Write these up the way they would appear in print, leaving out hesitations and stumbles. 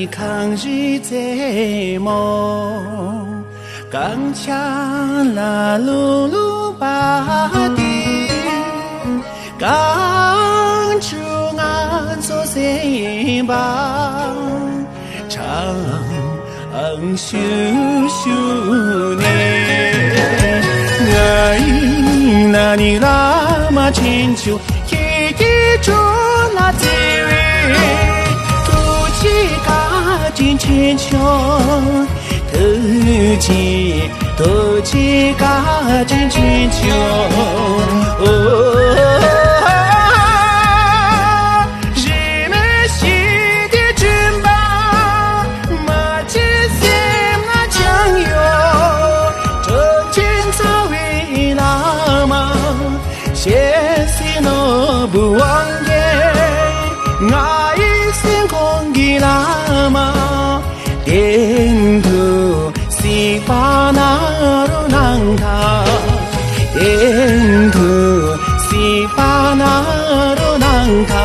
你抗日在梦，刚强啦噜噜巴的，刚出俺做谁吧，长修修呢，爱那你拉嘛千秋，一住那滋味。金千秋，多几个金千秋，日没西的真吧，马吉线那酱油，真金早为那么，现实我不忘记，爱心空给那么。天土西巴那罗南塔，天土西巴那罗南塔。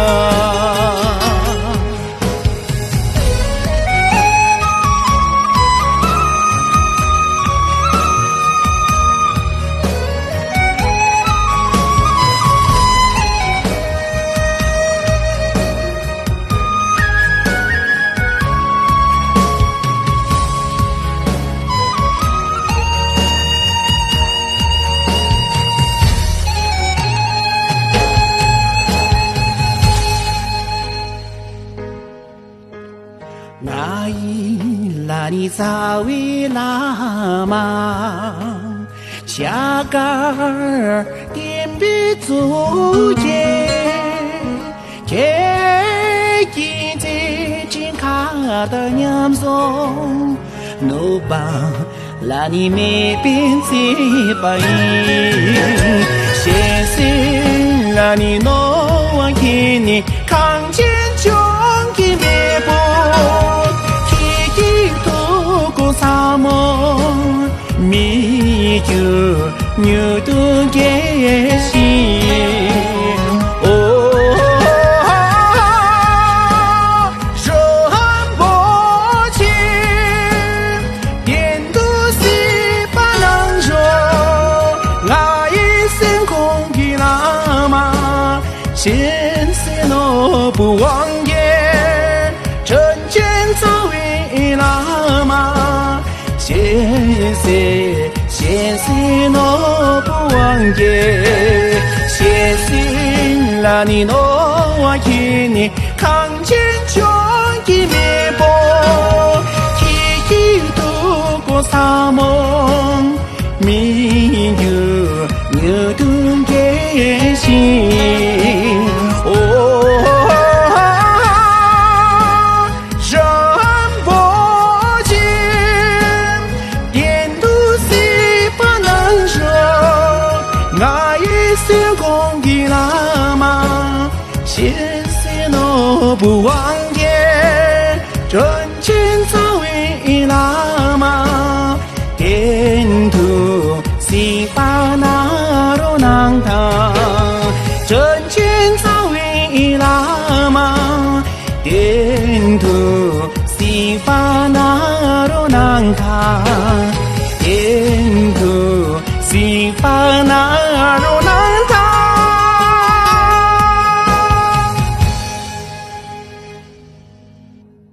那一拉你早为拉嘛，下个儿点笔足见，这一节金卡的娘松，努巴拉你没变这把音，先生拉你诺往给你抗坚强给灭不。沙漠米酒牛肚给心，人不清，点都是不能说，爱生空给那么，现实我不忘记，真见早为那么。现实我不忘记，现实啦你我给你抗坚强的面包，一度过沙漠，米油牛肚给心。天空给那么，现实我不忘。